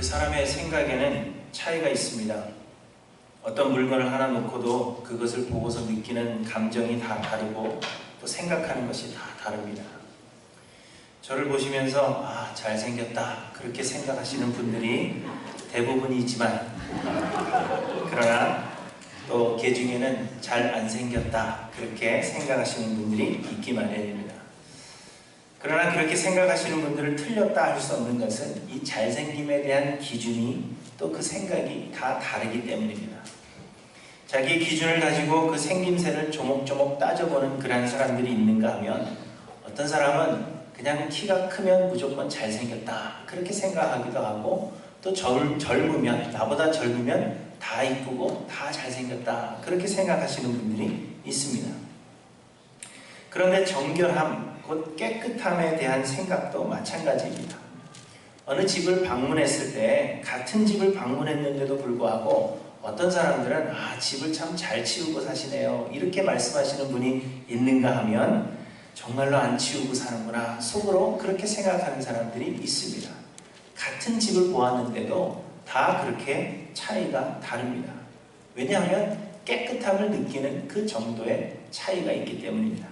사람의 생각에는 차이가 있습니다. 어떤 물건을 하나 놓고도 그것을 보고서 느끼는 감정이 다 다르고 또 생각하는 것이 다 다릅니다. 저를 보시면서 잘생겼다 그렇게 생각하시는 분들이 대부분이지만, 그러나 또 그 중에는 잘 안 생겼다 그렇게 생각하시는 분들이 있기 마련입니다. 그러나 그렇게 생각하시는 분들을 틀렸다 할 수 없는 것은 이 잘생김에 대한 기준이 또 그 생각이 다 다르기 때문입니다. 자기의 기준을 가지고 그 생김새를 조목조목 따져보는 그런 사람들이 있는가 하면, 어떤 사람은 그냥 키가 크면 무조건 잘생겼다 그렇게 생각하기도 하고, 또 젊으면, 나보다 젊으면 다 이쁘고 다 잘생겼다 그렇게 생각하시는 분들이 있습니다. 그런데 정결함, 곧 깨끗함에 대한 생각도 마찬가지입니다. 어느 집을 방문했을 때 같은 집을 방문했는데도 불구하고 어떤 사람들은 집을 참 잘 치우고 사시네요 이렇게 말씀하시는 분이 있는가 하면, 정말로 안 치우고 사는구나 속으로 그렇게 생각하는 사람들이 있습니다. 같은 집을 보았는데도 다 그렇게 차이가 다릅니다. 왜냐하면 깨끗함을 느끼는 그 정도의 차이가 있기 때문입니다.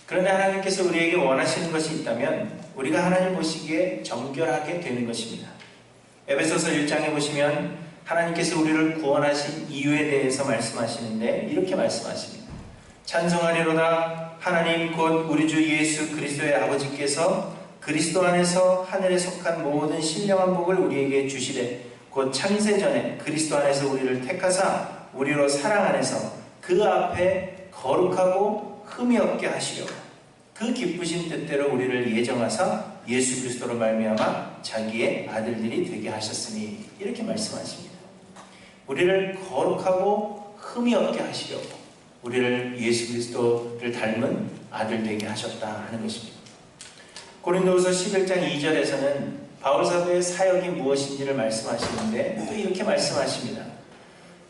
그런데 하나님께서 우리에게 원하시는 것이 있다면 우리가 하나님 보시기에 정결하게 되는 것입니다. 에베소서 1장에 보시면 하나님께서 우리를 구원하신 이유에 대해서 말씀하시는데 이렇게 말씀하십니다. 찬송하리로다 하나님 곧 우리 주 예수 그리스도의 아버지께서 그리스도 안에서 하늘에 속한 모든 신령한 복을 우리에게 주시되 곧 창세전에 그리스도 안에서 우리를 택하사 우리로 사랑 안에서 그 앞에 거룩하고 흠이 없게 하시려 그 기쁘신 뜻대로 우리를 예정하사 예수 그리스도로 말미암아 자기의 아들들이 되게 하셨으니 이렇게 말씀하십니다. 우리를 거룩하고 흠이 없게 하시려고 우리를 예수 그리스도를 닮은 아들 되게 하셨다 하는 것입니다. 고린도후서 11장 2절에서는 바울 사도의 사역이 무엇인지를 말씀하시는데 또 이렇게 말씀하십니다.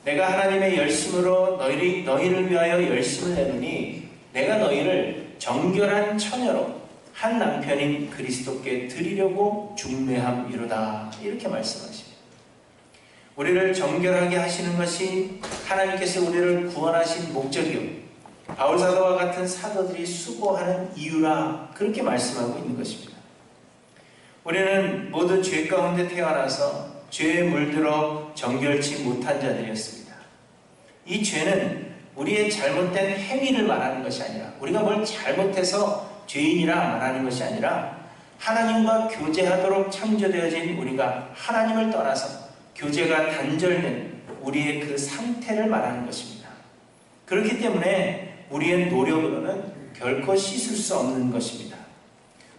내가 하나님의 열심으로 너희를 위하여 열심을 내노니 내가 너희를 정결한 처녀로 한 남편인 그리스도께 드리려고 중매함이로다 이렇게 말씀하십니다. 우리를 정결하게 하시는 것이 하나님께서 우리를 구원하신 목적이요 바울 사도와 같은 사도들이 수고하는 이유라 그렇게 말씀하고 있는 것입니다. 우리는 모두 죄 가운데 태어나서 죄에 물들어 정결치 못한 자들이었습니다. 이 죄는 우리의 잘못된 행위를 말하는 것이 아니라, 우리가 뭘 잘못해서 죄인이라 말하는 것이 아니라, 하나님과 교제하도록 창조되어진 우리가 하나님을 떠나서 교제가 단절된 우리의 그 상태를 말하는 것입니다. 그렇기 때문에 우리의 노력으로는 결코 씻을 수 없는 것입니다.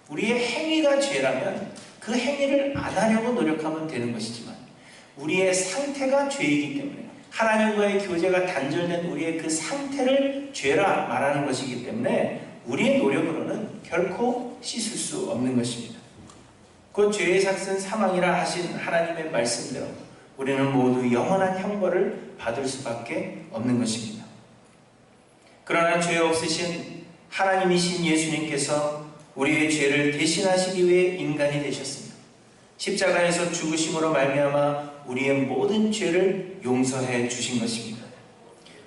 우리의 행위가 죄라면 그 행위를 안 하려고 노력하면 되는 것이지만, 우리의 상태가 죄이기 때문에 하나님과의 교제가 단절된 우리의 그 상태를 죄라 말하는 것이기 때문에 우리의 노력으로는 결코 씻을 수 없는 것입니다. 곧 죄의 삭은 사망이라 하신 하나님의 말씀대로 우리는 모두 영원한 형벌을 받을 수밖에 없는 것입니다. 그러나 죄 없으신 하나님이신 예수님께서 우리의 죄를 대신하시기 위해 인간이 되셨습니다. 십자가에서 죽으심으로 말미암아 우리의 모든 죄를 용서해 주신 것입니다.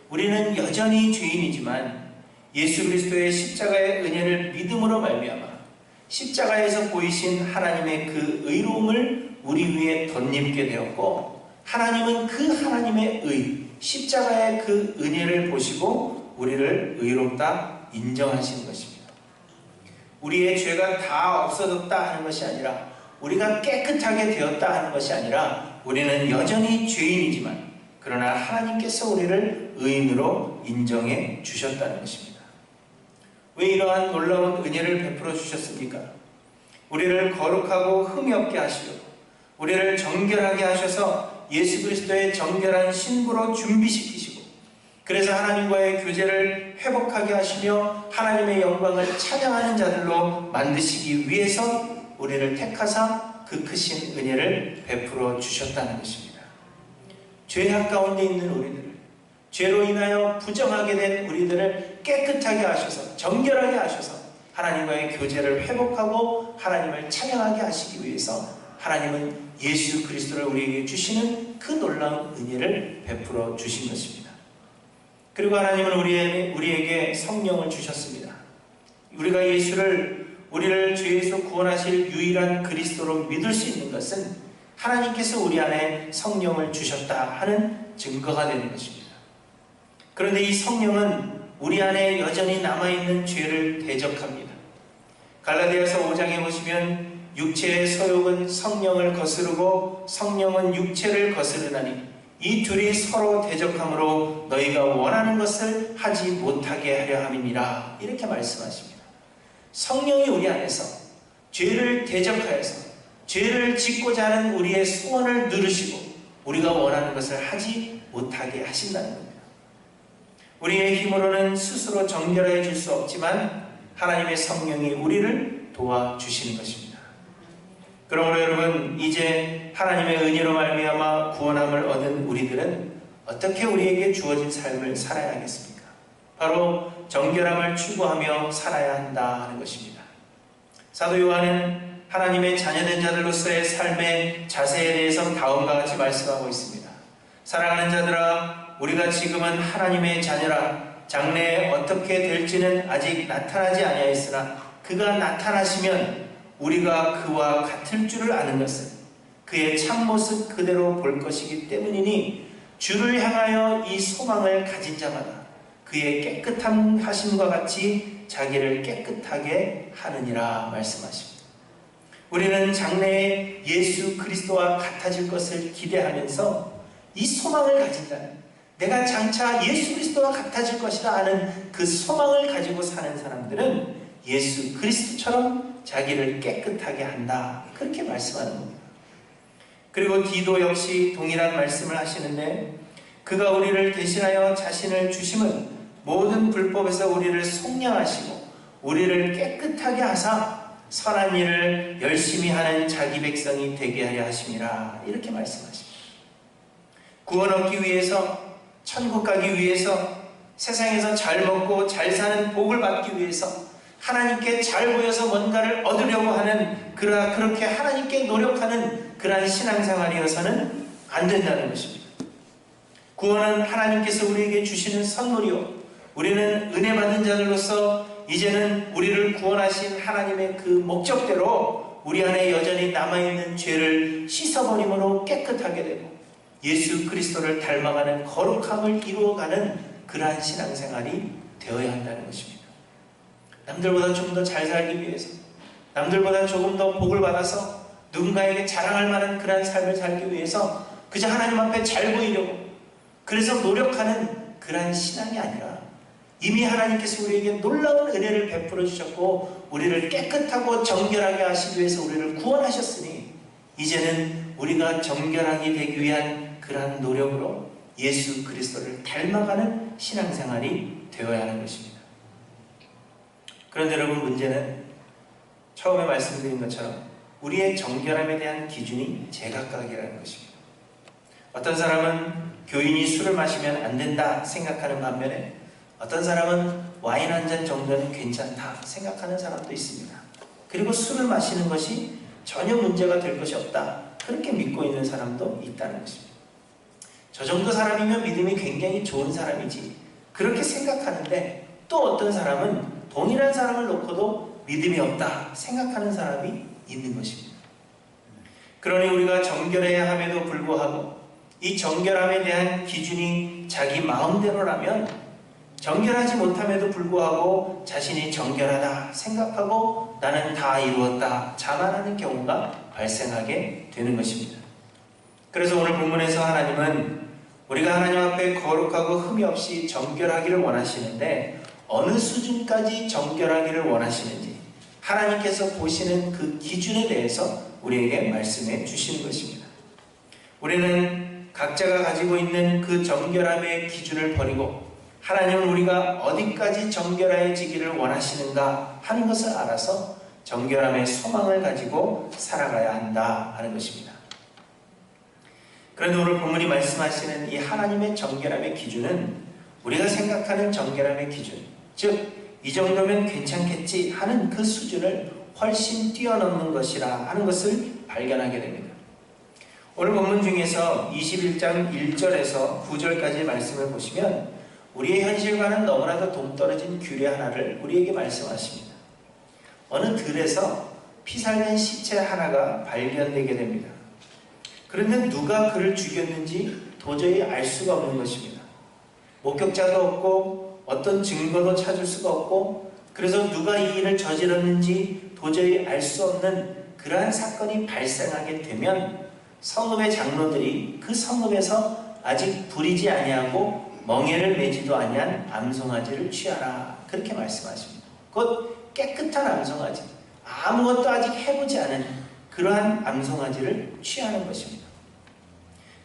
우리는 여전히 죄인이지만 예수 그리스도의 십자가의 은혜를 믿음으로 말미암아 십자가에서 보이신 하나님의 그 의로움을 우리 위에 덧입게 되었고, 하나님은 그 하나님의 의, 십자가의 그 은혜를 보시고 우리를 의롭다 인정하시는 것입니다. 우리의 죄가 다 없어졌다 하는 것이 아니라, 우리가 깨끗하게 되었다 하는 것이 아니라, 우리는 여전히 죄인이지만 그러나 하나님께서 우리를 의인으로 인정해 주셨다는 것입니다. 왜 이러한 놀라운 은혜를 베풀어 주셨습니까? 우리를 거룩하고 흠이 없게 하시려고, 우리를 정결하게 하셔서 예수 그리스도의 정결한 신부로 준비시키시고, 그래서 하나님과의 교제를 회복하게 하시며 하나님의 영광을 찬양하는 자들로 만드시기 위해서 우리를 택하사 그 크신 은혜를 베풀어 주셨다는 것입니다. 죄악 가운데 있는 우리들을, 죄로 인하여 부정하게 된 우리들을 깨끗하게 하셔서, 정결하게 하셔서 하나님과의 교제를 회복하고 하나님을 찬양하게 하시기 위해서 하나님은 예수 그리스도를 우리에게 주시는 그 놀라운 은혜를 베풀어 주신 것입니다. 그리고 하나님은 우리에게 성령을 주셨습니다. 우리가 우리를 죄에서 구원하실 유일한 그리스도로 믿을 수 있는 것은 하나님께서 우리 안에 성령을 주셨다 하는 증거가 되는 것입니다. 그런데 이 성령은 우리 안에 여전히 남아있는 죄를 대적합니다. 갈라디아서 5장에 보시면 육체의 소욕은 성령을 거스르고 성령은 육체를 거스르나니 이 둘이 서로 대적함으로 너희가 원하는 것을 하지 못하게 하려 함이니라. 이렇게 말씀하십니다. 성령이 우리 안에서 죄를 대적하여서 죄를 짓고자 하는 우리의 소원을 누르시고 우리가 원하는 것을 하지 못하게 하신다는 겁니다. 우리의 힘으로는 스스로 정결해 줄 수 없지만 하나님의 성령이 우리를 도와주시는 것입니다. 그러므로 여러분, 이제 하나님의 은혜로 말미암아 구원함을 얻은 우리들은 어떻게 우리에게 주어진 삶을 살아야 하겠습니까? 바로 정결함을 추구하며 살아야 한다 하는 것입니다. 사도 요한은 하나님의 자녀된 자들로서의 삶의 자세에 대해서 다음과 같이 말씀하고 있습니다. 사랑하는 자들아, 우리가 지금은 하나님의 자녀라. 장래에 어떻게 될지는 아직 나타나지 아니하였으나 그가 나타나시면 우리가 그와 같을 줄을 아는 것은 그의 참모습 그대로 볼 것이기 때문이니 주를 향하여 이 소망을 가진 자마다 그의 깨끗함 하심과 같이 자기를 깨끗하게 하느니라 말씀하십니다. 우리는 장래에 예수 그리스도와 같아질 것을 기대하면서 이 소망을 가진 자는 내가 장차 예수 그리스도와 같아질 것이라 하는 그 소망을 가지고 사는 사람들은 예수 그리스도처럼 자기를 깨끗하게 한다. 그렇게 말씀하는 겁니다. 그리고 디도 역시 동일한 말씀을 하시는데 그가 우리를 대신하여 자신을 주심은 모든 불법에서 우리를 속량하시고 우리를 깨끗하게 하사 선한 일을 열심히 하는 자기 백성이 되게 하려 하심이라. 이렇게 말씀하십니다. 구원 얻기 위해서, 천국 가기 위해서, 세상에서 잘 먹고 잘 사는 복을 받기 위해서 하나님께 잘 보여서 뭔가를 얻으려고 하는 그렇게 하나님께 노력하는 그러한 신앙생활이어서는 안 된다는 것입니다. 구원은 하나님께서 우리에게 주시는 선물이요, 우리는 은혜 받은 자들로서 이제는 우리를 구원하신 하나님의 그 목적대로 우리 안에 여전히 남아있는 죄를 씻어버림으로 깨끗하게 되고 예수 그리스도를 닮아가는 거룩함을 이루어가는 그러한 신앙생활이 되어야 한다는 것입니다. 남들보다 좀 더 잘 살기 위해서, 남들보다 조금 더 복을 받아서 누군가에게 자랑할 만한 그러한 삶을 살기 위해서 그저 하나님 앞에 잘 보이려고 그래서 노력하는 그러한 신앙이 아니라 이미 하나님께서 우리에게 놀라운 은혜를 베풀어 주셨고 우리를 깨끗하고 정결하게 하시기 위해서 우리를 구원하셨으니 이제는 우리가 정결하게 되기 위한 그러한 노력으로 예수 그리스도를 닮아가는 신앙생활이 되어야 하는 것입니다. 그런데 여러분, 문제는 처음에 말씀드린 것처럼 우리의 정결함에 대한 기준이 제각각이라는 것입니다. 어떤 사람은 교인이 술을 마시면 안 된다 생각하는 반면에 어떤 사람은 와인 한 잔 정도는 괜찮다 생각하는 사람도 있습니다. 그리고 술을 마시는 것이 전혀 문제가 될 것이 없다, 그렇게 믿고 있는 사람도 있다는 것입니다. 저 정도 사람이면 믿음이 굉장히 좋은 사람이지, 그렇게 생각하는데 또 어떤 사람은 동일한 사람을 놓고도 믿음이 없다 생각하는 사람이 있는 것입니다. 그러니 우리가 정결해야 함에도 불구하고 이 정결함에 대한 기준이 자기 마음대로라면 정결하지 못함에도 불구하고 자신이 정결하다 생각하고 나는 다 이루었다 자만하는 경우가 발생하게 되는 것입니다. 그래서 오늘 본문에서 하나님은 우리가 하나님 앞에 거룩하고 흠이 없이 정결하기를 원하시는데 어느 수준까지 정결하기를 원하시는지 하나님께서 보시는 그 기준에 대해서 우리에게 말씀해 주시는 것입니다. 우리는 각자가 가지고 있는 그 정결함의 기준을 버리고 하나님은 우리가 어디까지 정결해지기를 원하시는가 하는 것을 알아서 정결함의 소망을 가지고 살아가야 한다 하는 것입니다. 그런데 오늘 본문이 말씀하시는 이 하나님의 정결함의 기준은 우리가 생각하는 정결함의 기준, 즉 이 정도면 괜찮겠지 하는 그 수준을 훨씬 뛰어넘는 것이라 하는 것을 발견하게 됩니다. 오늘 본문 중에서 21장 1절에서 9절까지의 말씀을 보시면 우리의 현실과는 너무나도 동떨어진 규례 하나를 우리에게 말씀하십니다. 어느 들에서 피살된 시체 하나가 발견되게 됩니다. 그런데 누가 그를 죽였는지 도저히 알 수가 없는 것입니다. 목격자도 없고 어떤 증거도 찾을 수가 없고, 그래서 누가 이 일을 저질렀는지 도저히 알 수 없는 그러한 사건이 발생하게 되면 성읍의 장로들이 그 성읍에서 아직 부리지 아니하고 멍에를 매지도 아니한 암송아지를 취하라, 그렇게 말씀하십니다. 곧 깨끗한 암송아지, 아무것도 아직 해보지 않은 그러한 암송아지를 취하는 것입니다.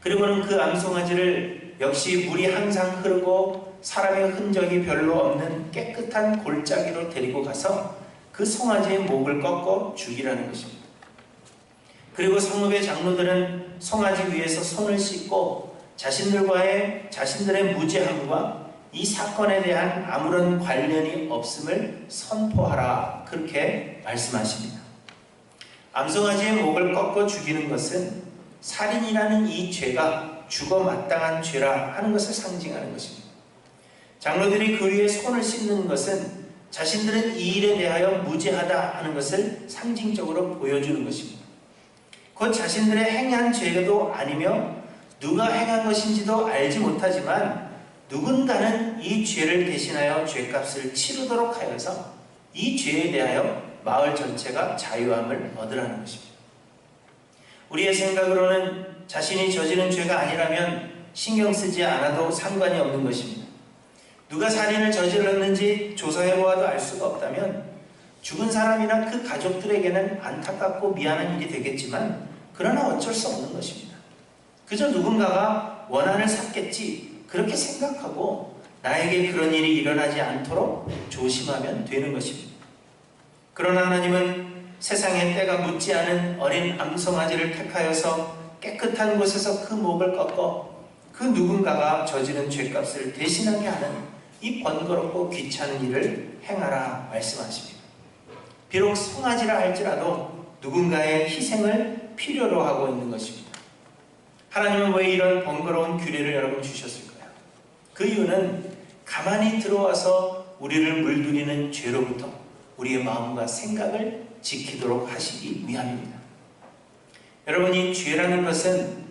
그리고는 그 암송아지를 역시 물이 항상 흐르고 사람의 흔적이 별로 없는 깨끗한 골짜기로 데리고 가서 그 송아지의 목을 꺾어 죽이라는 것입니다. 그리고 성읍의 장로들은 송아지 위에서 손을 씻고 자신들의 무죄함과 이 사건에 대한 아무런 관련이 없음을 선포하라, 그렇게 말씀하십니다. 암송아지의 목을 꺾어 죽이는 것은 살인이라는 이 죄가 죽어 마땅한 죄라 하는 것을 상징하는 것입니다. 장로들이 그 위에 손을 씻는 것은 자신들은 이 일에 대하여 무죄하다 하는 것을 상징적으로 보여주는 것입니다. 곧 자신들의 행한 죄도 아니며 누가 행한 것인지도 알지 못하지만 누군가는 이 죄를 대신하여 죄값을 치르도록 하여서 이 죄에 대하여 마을 전체가 자유함을 얻으라는 것입니다. 우리의 생각으로는 자신이 저지른 죄가 아니라면 신경 쓰지 않아도 상관이 없는 것입니다. 누가 살인을 저질렀는지 조사해보아도 알 수가 없다면 죽은 사람이나 그 가족들에게는 안타깝고 미안한 일이 되겠지만 그러나 어쩔 수 없는 것입니다. 그저 누군가가 원한을 샀겠지, 그렇게 생각하고 나에게 그런 일이 일어나지 않도록 조심하면 되는 것입니다. 그러나 하나님은 세상에 때가 묻지 않은 어린 암송아지를 택하여서 깨끗한 곳에서 그 목을 꺾어 그 누군가가 저지른 죄값을 대신하게 하는 이 번거롭고 귀찮은 일을 행하라 말씀하십니다. 비록 송아지라 할지라도 누군가의 희생을 필요로 하고 있는 것입니다. 하나님은 왜 이런 번거로운 규례를 여러분 주셨을까요? 그 이유는 가만히 들어와서 우리를 물들이는 죄로부터 우리의 마음과 생각을 지키도록 하시기 위함입니다. 여러분, 이 죄라는 것은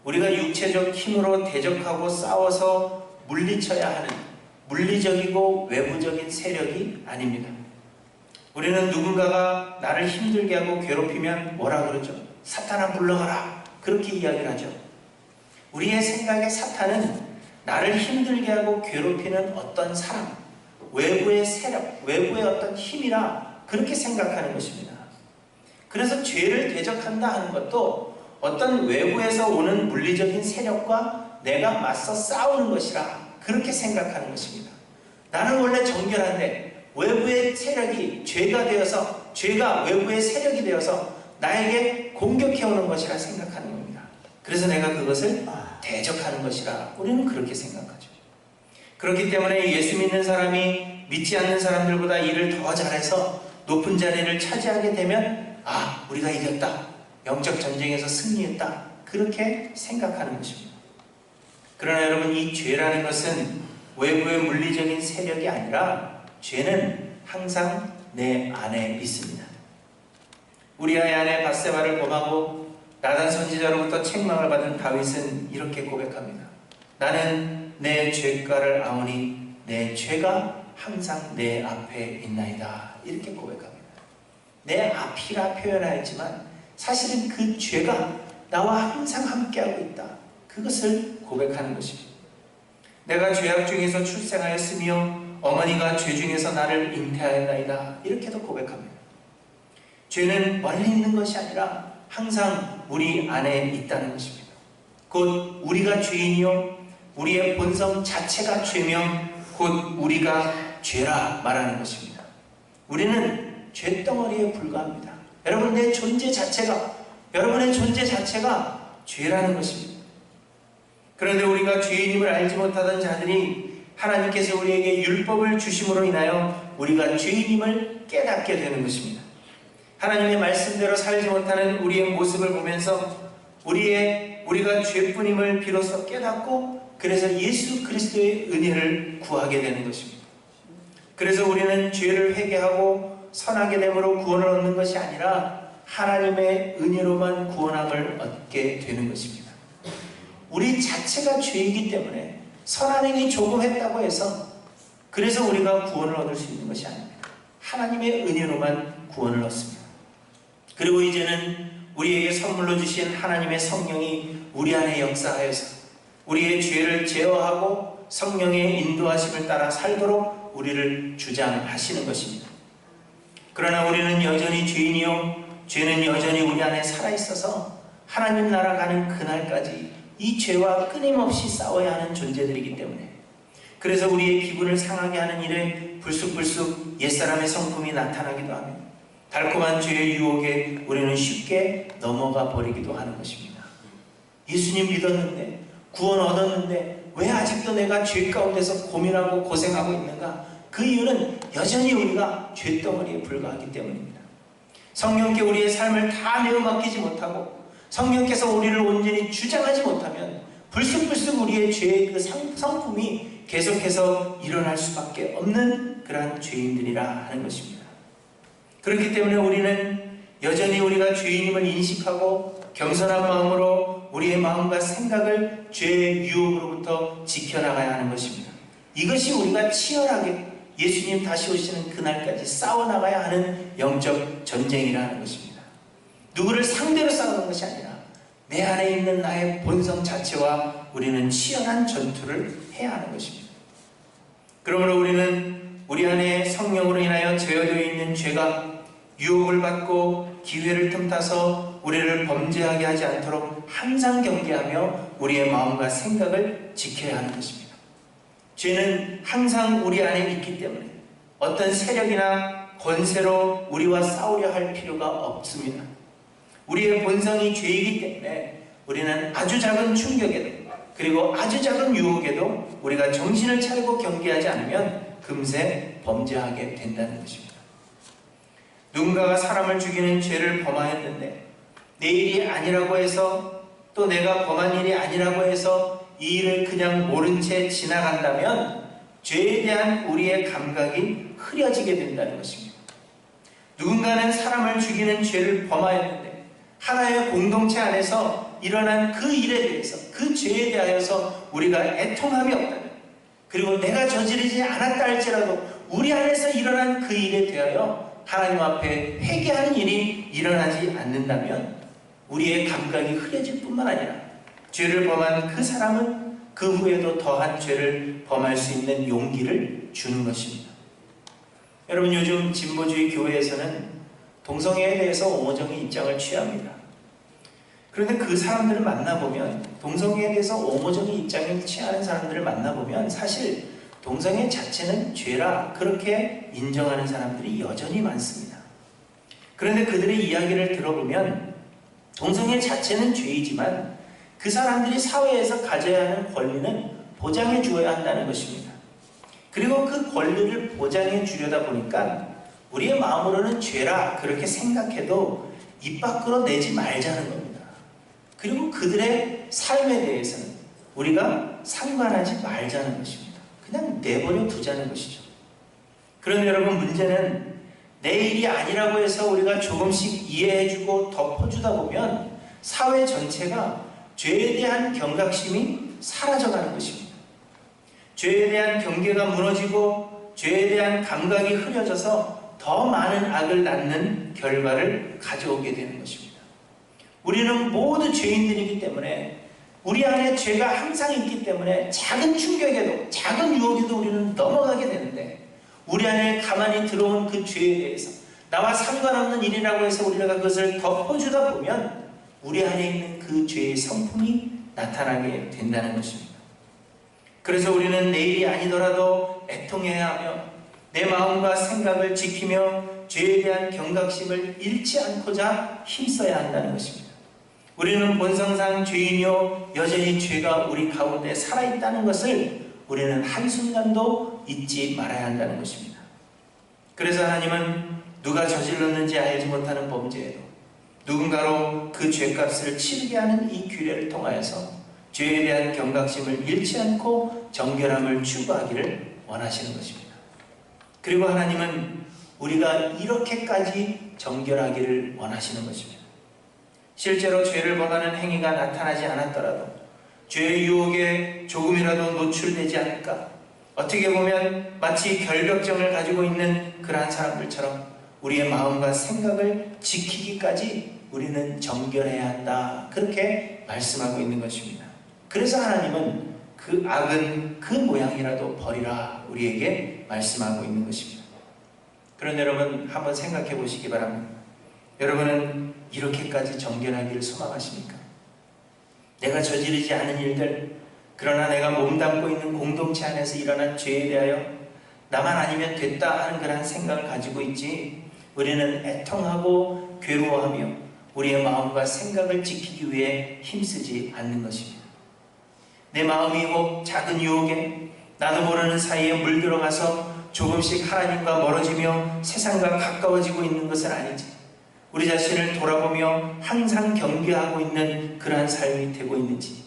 우리가 육체적 힘으로 대적하고 싸워서 물리쳐야 하는 물리적이고 외부적인 세력이 아닙니다. 우리는 누군가가 나를 힘들게 하고 괴롭히면 뭐라 그러죠? 사탄아 물러가라, 그렇게 이야기를 하죠. 우리의 생각에 사탄은 나를 힘들게 하고 괴롭히는 어떤 사람, 외부의 세력, 외부의 어떤 힘이라 그렇게 생각하는 것입니다. 그래서 죄를 대적한다 하는 것도 어떤 외부에서 오는 물리적인 세력과 내가 맞서 싸우는 것이라 그렇게 생각하는 것입니다. 나는 원래 정결한데 외부의 세력이 죄가 되어서, 죄가 외부의 세력이 되어서 나에게 공격해오는 것이라 생각하는 겁니다. 그래서 내가 그것을 대적하는 것이라 우리는 그렇게 생각하죠. 그렇기 때문에 예수 믿는 사람이 믿지 않는 사람들보다 일을 더 잘해서 높은 자리를 차지하게 되면 우리가 이겼다, 영적 전쟁에서 승리했다, 그렇게 생각하는 것입니다. 그러나 여러분, 이 죄라는 것은 외부의 물리적인 세력이 아니라 죄는 항상 내 안에 있습니다. 우리아의 아내 밧세바를 범하고 나단 선지자로부터 책망을 받은 다윗은 이렇게 고백합니다. 나는 내 죄가를 아오니 내 죄가 항상 내 앞에 있나이다, 이렇게 고백합니다. 내 앞이라 표현하였지만 사실은 그 죄가 나와 항상 함께하고 있다, 그것을 고백하는 것입니다. 내가 죄악 중에서 출생하였으며 어머니가 죄 중에서 나를 잉태하였나이다, 이렇게도 고백합니다. 죄는 멀리 있는 것이 아니라 항상 우리 안에 있다는 것입니다. 곧 우리가 죄인이요 우리의 본성 자체가 죄며 곧 우리가 죄라 말하는 것입니다. 우리는 죄덩어리에 불과합니다. 여러분, 내 존재 자체가, 여러분의 존재 자체가 죄라는 것입니다. 그런데 우리가 죄인임을 알지 못하던 자들이 하나님께서 우리에게 율법을 주심으로 인하여 우리가 죄인임을 깨닫게 되는 것입니다. 하나님의 말씀대로 살지 못하는 우리의 모습을 보면서 우리가 죄뿐임을 비로소 깨닫고 그래서 예수 그리스도의 은혜를 구하게 되는 것입니다. 그래서 우리는 죄를 회개하고 선하게 됨으로 구원을 얻는 것이 아니라 하나님의 은혜로만 구원함을 얻게 되는 것입니다. 우리 자체가 죄이기 때문에 선한 행위 조금 했다고 해서 그래서 우리가 구원을 얻을 수 있는 것이 아닙니다. 하나님의 은혜로만 구원을 얻습니다. 그리고 이제는 우리에게 선물로 주신 하나님의 성령이 우리 안에 역사하여서 우리의 죄를 제어하고 성령의 인도하심을 따라 살도록 우리를 주장하시는 것입니다. 그러나 우리는 여전히 죄인이요 죄는 여전히 우리 안에 살아있어서 하나님 나라 가는 그날까지 이 죄와 끊임없이 싸워야 하는 존재들이기 때문에 그래서 우리의 기분을 상하게 하는 일에 불쑥불쑥 옛사람의 성품이 나타나기도 하며 달콤한 죄의 유혹에 우리는 쉽게 넘어가 버리기도 하는 것입니다. 예수님 믿었는데 구원 얻었는데 왜 아직도 내가 죄 가운데서 고민하고 고생하고 있는가? 그 이유는 여전히 우리가 죄덩어리에 불과하기 때문입니다. 성령께 우리의 삶을 다 내어 맡기지 못하고 성령께서 우리를 온전히 주장하지 못하면 불쑥불쑥 우리의 죄의 그 성품이 계속해서 일어날 수밖에 없는 그러한 죄인들이라 하는 것입니다. 그렇기 때문에 우리는 여전히 우리가 죄인임을 인식하고 겸손한 마음으로 우리의 마음과 생각을 죄의 유혹으로부터 지켜나가야 하는 것입니다. 이것이 우리가 치열하게 예수님 다시 오시는 그날까지 싸워나가야 하는 영적 전쟁이라는 것입니다. 누구를 상대로 싸우는 것이 아니라 내 안에 있는 나의 본성 자체와 우리는 치열한 전투를 해야 하는 것입니다. 그러므로 우리는 우리 안에 성령으로 인하여 제어되어 있는 죄가 유혹을 받고 기회를 틈타서 우리를 범죄하게 하지 않도록 항상 경계하며 우리의 마음과 생각을 지켜야 하는 것입니다. 죄는 항상 우리 안에 있기 때문에 어떤 세력이나 권세로 우리와 싸우려 할 필요가 없습니다. 우리의 본성이 죄이기 때문에 우리는 아주 작은 충격에도 그리고 아주 작은 유혹에도 우리가 정신을 차리고 경계하지 않으면 금세 범죄하게 된다는 것입니다. 누군가가 사람을 죽이는 죄를 범하였는데 내 일이 아니라고 해서 또 내가 범한 일이 아니라고 해서 이 일을 그냥 모른 채 지나간다면 죄에 대한 우리의 감각이 흐려지게 된다는 것입니다. 누군가는 사람을 죽이는 죄를 범하였는데 하나의 공동체 안에서 일어난 그 일에 대해서 그 죄에 대하여서 우리가 애통함이 없다면 그리고 내가 저지르지 않았다 할지라도 우리 안에서 일어난 그 일에 대하여 하나님 앞에 회개하는 일이 일어나지 않는다면 우리의 감각이 흐려질 뿐만 아니라 죄를 범한 그 사람은 그 후에도 더한 죄를 범할 수 있는 용기를 주는 것입니다. 여러분, 요즘 진보주의 교회에서는 동성애에 대해서 옹호적인 입장을 취합니다. 그런데 그 사람들을 만나보면 동성애에 대해서 옹호적인 입장을 취하는 사람들을 만나보면 사실 동성애 자체는 죄라 그렇게 인정하는 사람들이 여전히 많습니다. 그런데 그들의 이야기를 들어보면 동성애 자체는 죄이지만 그 사람들이 사회에서 가져야 하는 권리는 보장해 주어야 한다는 것입니다. 그리고 그 권리를 보장해 주려다 보니까 우리의 마음으로는 죄라 그렇게 생각해도 입 밖으로 내지 말자는 겁니다. 그리고 그들의 삶에 대해서는 우리가 상관하지 말자는 것입니다. 그냥 내버려 두자는 것이죠. 그런데 여러분, 문제는 내 일이 아니라고 해서 우리가 조금씩 이해해주고 덮어주다 보면 사회 전체가 죄에 대한 경각심이 사라져가는 것입니다. 죄에 대한 경계가 무너지고 죄에 대한 감각이 흐려져서 더 많은 악을 낳는 결과를 가져오게 되는 것입니다. 우리는 모두 죄인들이기 때문에 우리 안에 죄가 항상 있기 때문에 작은 충격에도 작은 유혹에도 우리는 넘어가게 되는데 우리 안에 가만히 들어온 그 죄에 대해서 나와 상관없는 일이라고 해서 우리가 그것을 덮어주다 보면 우리 안에 있는 그 죄의 성품이 나타나게 된다는 것입니다. 그래서 우리는 내 일이 아니더라도 애통해야 하며 내 마음과 생각을 지키며 죄에 대한 경각심을 잃지 않고자 힘써야 한다는 것입니다. 우리는 본성상 죄인이요 여전히 죄가 우리 가운데 살아있다는 것을 우리는 한순간도 잊지 말아야 한다는 것입니다. 그래서 하나님은 누가 저질렀는지 알지 못하는 범죄에도 누군가로 그 죄값을 치르게 하는 이 규례를 통하여서 죄에 대한 경각심을 잃지 않고 정결함을 추구하기를 원하시는 것입니다. 그리고 하나님은 우리가 이렇게까지 정결하기를 원하시는 것입니다. 실제로 죄를 범하는 행위가 나타나지 않았더라도 죄의 유혹에 조금이라도 노출되지 않을까, 어떻게 보면 마치 결벽증을 가지고 있는 그러한 사람들처럼 우리의 마음과 생각을 지키기까지 우리는 정결해야 한다, 그렇게 말씀하고 있는 것입니다. 그래서 하나님은 그 악은 그 모양이라도 버리라 우리에게 말씀하고 있는 것입니다. 그런데 여러분, 한번 생각해 보시기 바랍니다. 여러분은 이렇게까지 정결하기를 소망하십니까? 내가 저지르지 않은 일들, 그러나 내가 몸담고 있는 공동체 안에서 일어난 죄에 대하여 나만 아니면 됐다 하는 그런 생각을 가지고 있지, 우리는 애통하고 괴로워하며 우리의 마음과 생각을 지키기 위해 힘쓰지 않는 것입니다. 내 마음이 혹 작은 유혹에 나도 모르는 사이에 물들어가서 조금씩 하나님과 멀어지며 세상과 가까워지고 있는 것은 아니지, 우리 자신을 돌아보며 항상 경계하고 있는 그러한 삶이 되고 있는지,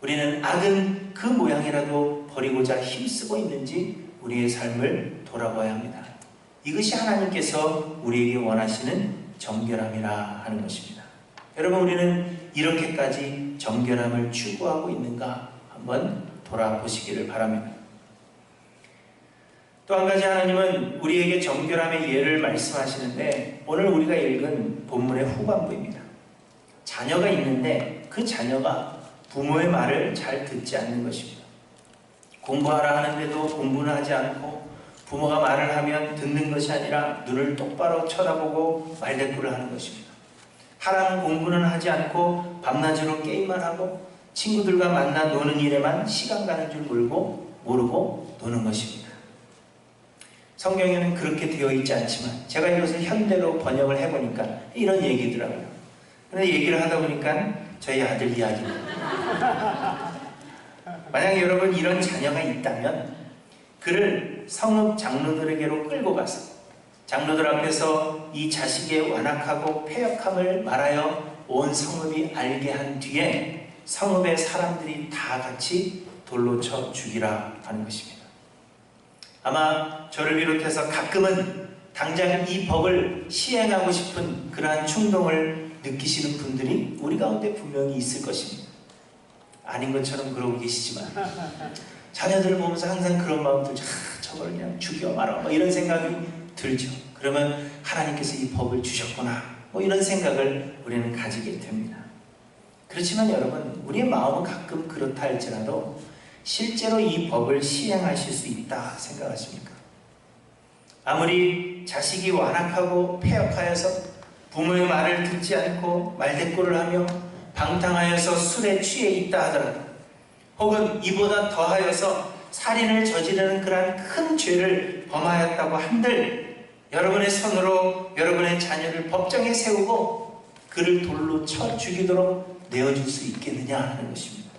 우리는 악은 그 모양이라도 버리고자 힘쓰고 있는지 우리의 삶을 돌아봐야 합니다. 이것이 하나님께서 우리에게 원하시는 정결함이라 하는 것입니다. 여러분, 우리는 이렇게까지 정결함을 추구하고 있는가 한번 돌아보시기를 바랍니다. 또 한 가지, 하나님은 우리에게 정결함의 예를 말씀하시는데, 오늘 우리가 읽은 본문의 후반부입니다. 자녀가 있는데 그 자녀가 부모의 말을 잘 듣지 않는 것입니다. 공부하라 하는데도 공부는 하지 않고, 부모가 말을 하면 듣는 것이 아니라 눈을 똑바로 쳐다보고 말대꾸를 하는 것입니다. 하라는 공부는 하지 않고 밤낮으로 게임만 하고 친구들과 만나 노는 일에만 시간 가는 줄 모르고 노는 것입니다. 성경에는 그렇게 되어 있지 않지만 제가 이것을 현대로 번역을 해보니까 이런 얘기더라고요. 근데 얘기를 하다 보니까 저희 아들 이야기입니다. 만약에 여러분 이런 자녀가 있다면 그를 성읍 장로들에게로 끌고 가서 장로들 앞에서 이 자식의 완악하고 패역함을 말하여 온 성읍이 알게 한 뒤에 성읍의 사람들이 다 같이 돌로 쳐 죽이라 하는 것입니다. 아마 저를 비롯해서 가끔은 당장 이 법을 시행하고 싶은 그러한 충동을 느끼시는 분들이 우리 가운데 분명히 있을 것입니다. 아닌 것처럼 그러고 계시지만 자녀들을 보면서 항상 그런 마음 들죠. 저걸 그냥 죽여 말아, 뭐 이런 생각이 들죠. 그러면 하나님께서 이 법을 주셨구나, 뭐 이런 생각을 우리는 가지게 됩니다. 그렇지만 여러분, 우리의 마음은 가끔 그렇다 할지라도 실제로 이 법을 시행하실 수 있다 생각하십니까? 아무리 자식이 완악하고 패역하여서 부모의 말을 듣지 않고 말대꾸를 하며 방탕하여서 술에 취해 있다 하더라도, 혹은 이보다 더하여서 살인을 저지르는 그러한 큰 죄를 범하였다고 한들 여러분의 손으로 여러분의 자녀를 법정에 세우고 그를 돌로 쳐 죽이도록 내어줄 수 있겠느냐 하는 것입니다.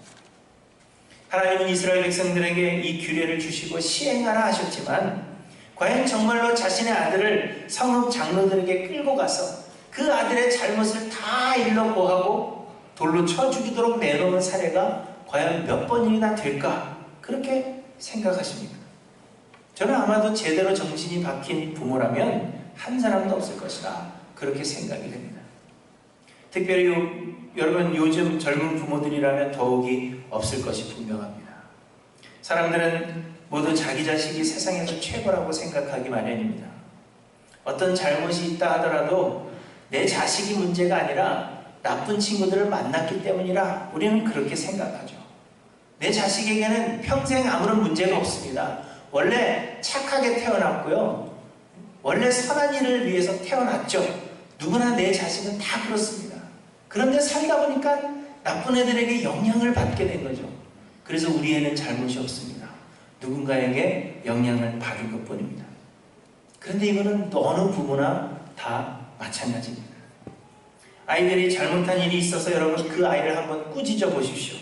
하나님은 이스라엘 백성들에게 이 규례를 주시고 시행하라 하셨지만, 과연 정말로 자신의 아들을 성읍 장로들에게 끌고 가서 그 아들의 잘못을 다 일러 고하고 돌로 쳐 죽이도록 내놓은 사례가 과연 몇 번이나 될까, 그렇게 생각하십니까? 저는 아마도 제대로 정신이 박힌 부모라면 한 사람도 없을 것이다, 그렇게 생각이 됩니다. 특별히 여러분 요즘 젊은 부모들이라면 더욱이 없을 것이 분명합니다. 사람들은 모두 자기 자식이 세상에서 최고라고 생각하기 마련입니다. 어떤 잘못이 있다 하더라도 내 자식이 문제가 아니라 나쁜 친구들을 만났기 때문이라 우리는 그렇게 생각하죠. 내 자식에게는 평생 아무런 문제가 없습니다. 원래 착하게 태어났고요, 원래 선한 일을 위해서 태어났죠. 누구나 내 자식은 다 그렇습니다. 그런데 살다 보니까 나쁜 애들에게 영향을 받게 된 거죠. 그래서 우리 애는 잘못이 없습니다. 누군가에게 영향을 받은 것뿐입니다. 그런데 이거는 어느 부모나 다 마찬가지입니다. 아이들이 잘못한 일이 있어서 여러분 그 아이를 한번 꾸짖어 보십시오.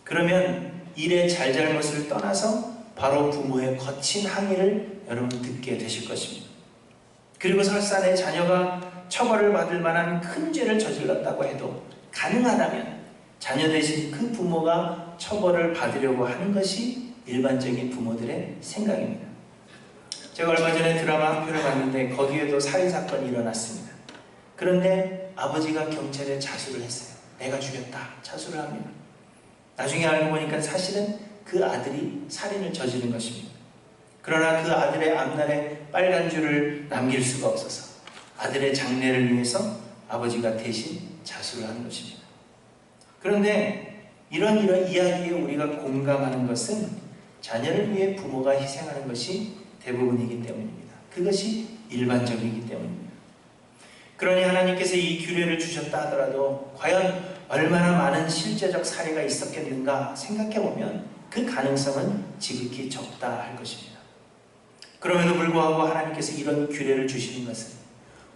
그러면 일의 잘잘못을 떠나서 바로 부모의 거친 항의를 여러분 듣게 되실 것입니다. 그리고 설사 내 자녀가 처벌을 받을 만한 큰 죄를 저질렀다고 해도 가능하다면 자녀 대신 그 부모가 처벌을 받으려고 하는 것이 일반적인 부모들의 생각입니다. 제가 얼마 전에 드라마 한 편을 봤는데 거기에도 살인사건이 일어났습니다. 그런데 아버지가 경찰에 자수를 했어요. 내가 죽였다. 자수를 합니다. 나중에 알고 보니까 사실은 그 아들이 살인을 저지른 것입니다. 그러나 그 아들의 앞날에 빨간 줄을 남길 수가 없어서 아들의 장례를 위해서 아버지가 대신 자수를 하는 것입니다. 그런데 이런 이야기에 우리가 공감하는 것은 자녀를 위해 부모가 희생하는 것이 대부분이기 때문입니다. 그것이 일반적이기 때문입니다. 그러니 하나님께서 이 규례를 주셨다 하더라도 과연 얼마나 많은 실제적 사례가 있었겠는가 생각해보면 그 가능성은 지극히 적다 할 것입니다. 그럼에도 불구하고 하나님께서 이런 규례를 주시는 것은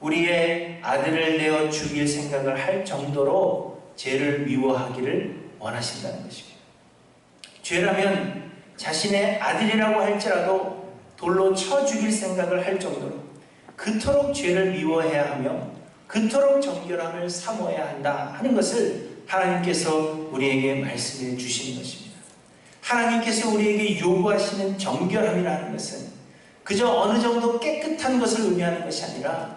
우리의 아들을 내어 죽일 생각을 할 정도로 죄를 미워하기를 원하신다는 것입니다. 죄라면 자신의 아들이라고 할지라도 돌로 쳐 죽일 생각을 할 정도로 그토록 죄를 미워해야 하며 그토록 정결함을 사모해야 한다 하는 것을 하나님께서 우리에게 말씀해 주시는 것입니다. 하나님께서 우리에게 요구하시는 정결함이라는 것은 그저 어느 정도 깨끗한 것을 의미하는 것이 아니라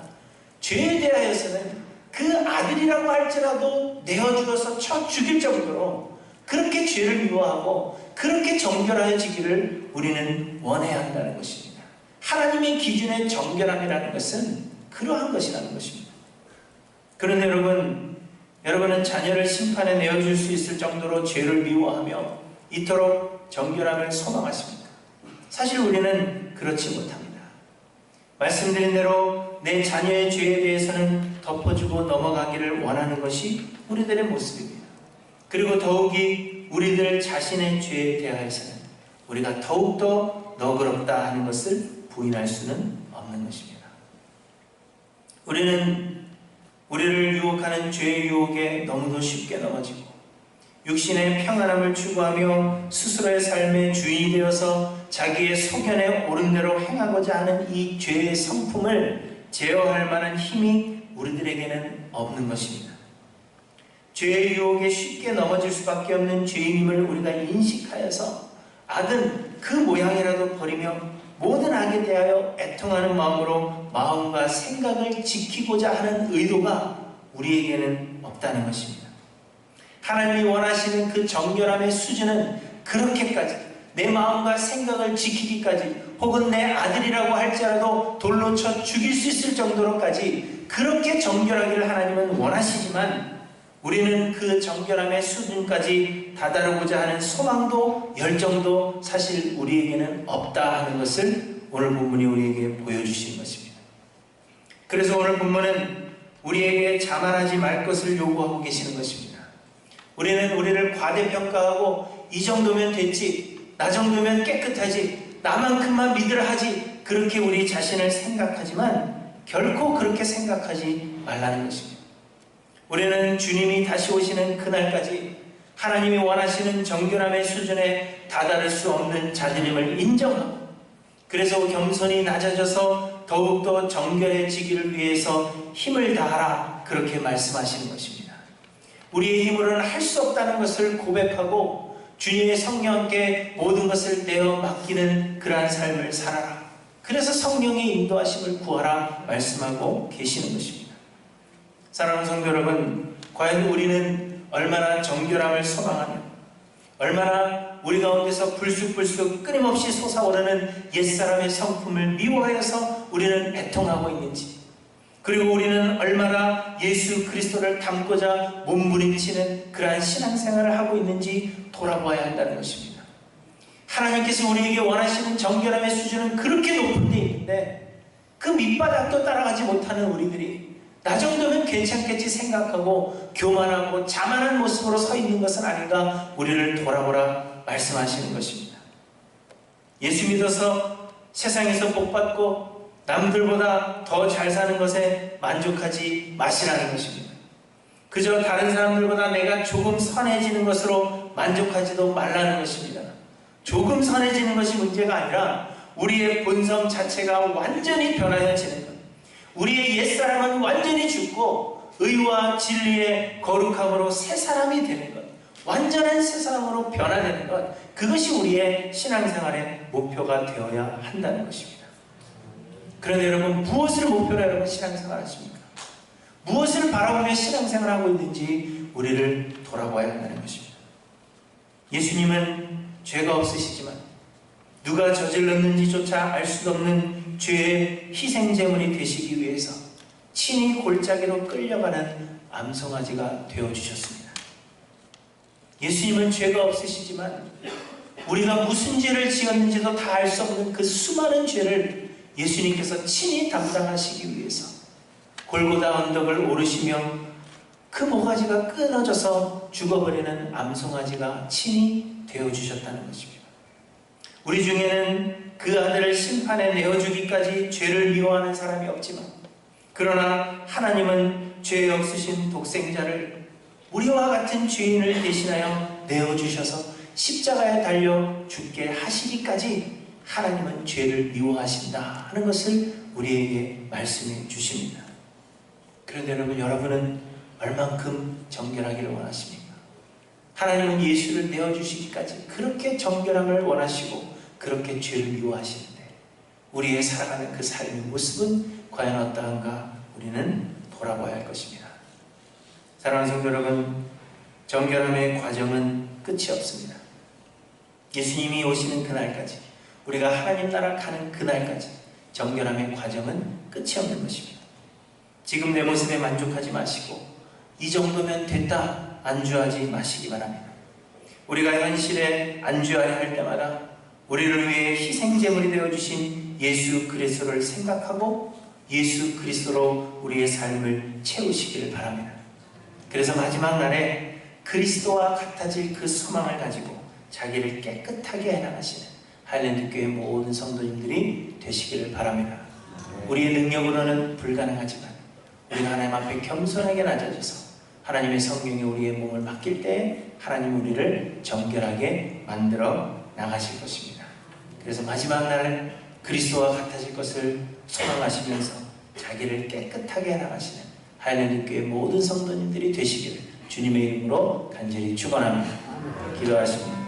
죄에 대하여서는 그 아들이라고 할지라도 내어 죽어서 쳐 죽일 정도로 그렇게 죄를 미워하고 그렇게 정결해지기를 우리는 원해야 한다는 것입니다. 하나님의 기준의 정결함이라는 것은 그러한 것이라는 것입니다. 그런데 여러분은 자녀를 심판에 내어줄 수 있을 정도로 죄를 미워하며 이토록 정결함을 소망하십니까? 사실 우리는 그렇지 못합니다. 말씀드린 대로 내 자녀의 죄에 대해서는 덮어주고 넘어가기를 원하는 것이 우리들의 모습입니다. 그리고 더욱이 우리들 자신의 죄에 대하여서는 우리가 더욱더 너그럽다 하는 것을 부인할 수는 없는 것입니다. 우리를 유혹하는 죄의 유혹에 너무도 쉽게 넘어지고 육신의 평안함을 추구하며 스스로의 삶의 주인이 되어서 자기의 소견에 옳은 대로 행하고자 하는 이 죄의 성품을 제어할 만한 힘이 우리들에게는 없는 것입니다. 죄의 유혹에 쉽게 넘어질 수밖에 없는 죄인임을 우리가 인식하여서 악은 그 모양이라도 버리며 모든 악에 대하여 애통하는 마음으로 마음과 생각을 지키고자 하는 의도가 우리에게는 없다는 것입니다. 하나님이 원하시는 그 정결함의 수준은 그렇게까지 내 마음과 생각을 지키기까지 혹은 내 아들이라고 할지라도 돌로 쳐 죽일 수 있을 정도로까지 그렇게 정결하기를 하나님은 원하시지만 우리는 그 정결함의 수준까지 다다르고자 하는 소망도 열정도 사실 우리에게는 없다 하는 것을 오늘 본문이 우리에게 보여주신 것입니다. 그래서 오늘 본문은 우리에게 자만하지 말 것을 요구하고 계시는 것입니다. 우리는 우리를 과대평가하고 이 정도면 됐지, 나 정도면 깨끗하지, 나만큼만 믿으라 하지 그렇게 우리 자신을 생각하지만 결코 그렇게 생각하지 말라는 것입니다. 우리는 주님이 다시 오시는 그날까지 하나님이 원하시는 정결함의 수준에 다다를 수 없는 자들임을 인정하고 그래서 겸손히 낮아져서 더욱더 정결해지기를 위해서 힘을 다하라 그렇게 말씀하시는 것입니다. 우리의 힘으로는 할 수 없다는 것을 고백하고 주님의 성령께 모든 것을 내어 맡기는 그러한 삶을 살아라. 그래서 성령의 인도하심을 구하라 말씀하고 계시는 것입니다. 사랑하는 성도 여러분, 과연 우리는 얼마나 정결함을 소망하며 얼마나 우리 가운데서 불쑥불쑥 끊임없이 솟아오르는 옛사람의 성품을 미워하여서 우리는 애통하고 있는지, 그리고 우리는 얼마나 예수 그리스도를 닮고자 몸부림치는 그러한 신앙생활을 하고 있는지 돌아보아야 한다는 것입니다. 하나님께서 우리에게 원하시는 정결함의 수준은 그렇게 높은 데 있는데 그 밑바닥도 따라가지 못하는 우리들이 나 정도면 괜찮겠지 생각하고 교만하고 자만한 모습으로 서 있는 것은 아닌가 우리를 돌아보라 말씀하시는 것입니다. 예수 믿어서 세상에서 복받고 남들보다 더 잘 사는 것에 만족하지 마시라는 것입니다. 그저 다른 사람들보다 내가 조금 선해지는 것으로 만족하지도 말라는 것입니다. 조금 선해지는 것이 문제가 아니라 우리의 본성 자체가 완전히 변화해지는 것, 우리의 옛사람은 완전히 죽고 의와 진리의 거룩함으로 새 사람이 되는 것, 완전한 새 사람으로 변화되는 것, 그것이 우리의 신앙생활의 목표가 되어야 한다는 것입니다. 그런데 여러분, 무엇을 목표로 여러분 신앙생활 하십니까? 무엇을 바라보며 신앙생활하고 있는지 우리를 돌아봐야 한다는 것입니다. 예수님은 죄가 없으시지만 누가 저질렀는지조차 알 수 없는 죄의 희생제물이 되시기 위해서 친히 골짜기로 끌려가는 암송아지가 되어주셨습니다. 예수님은 죄가 없으시지만 우리가 무슨 죄를 지었는지도 다 알 수 없는 그 수많은 죄를 예수님께서 친히 담당하시기 위해서 골고다 언덕을 오르시며 그 모가지가 끊어져서 죽어버리는 암송아지가 친히 되어주셨다는 것입니다. 우리 중에는 그 아들을 심판에 내어주기까지 죄를 미워하는 사람이 없지만, 그러나 하나님은 죄 없으신 독생자를 우리와 같은 죄인을 대신하여 내어주셔서 십자가에 달려 죽게 하시기까지 하나님은 죄를 미워하신다 하는 것을 우리에게 말씀해 주십니다. 그런데 여러분은 얼만큼 정결하기를 원하십니까? 하나님은 예수를 내어주시기까지 그렇게 정결함을 원하시고 그렇게 죄를 미워하시는데 우리의 살아가는 그 삶의 모습은 과연 어떠한가 우리는 돌아봐야 할 것입니다. 사랑하는 성도 여러분, 정결함의 과정은 끝이 없습니다. 예수님이 오시는 그날까지, 우리가 하나님 나라 가는 그날까지 정결함의 과정은 끝이 없는 것입니다. 지금 내 모습에 만족하지 마시고 이 정도면 됐다 안주하지 마시기 바랍니다. 우리가 현실에 안주하려 할 때마다 우리를 위해 희생제물이 되어주신 예수 그리스도를 생각하고 예수 그리스도로 우리의 삶을 채우시기를 바랍니다. 그래서 마지막 날에 그리스도와 같아질 그 소망을 가지고 자기를 깨끗하게 해나가시는 하일랜드 교회 모든 성도님들이 되시기를 바랍니다. 우리의 능력으로는 불가능하지만 우리가 하나님 앞에 겸손하게 낮아져서 하나님의 성령이 우리의 몸을 맡길 때 하나님 우리를 정결하게 만들어 나가실 것입니다. 그래서 마지막 날 그리스도와 같아질 것을 소망하시면서 자기를 깨끗하게 해나가시는 하일랜드 교회 모든 성도님들이 되시기를 주님의 이름으로 간절히 축원합니다. 기도하십니다.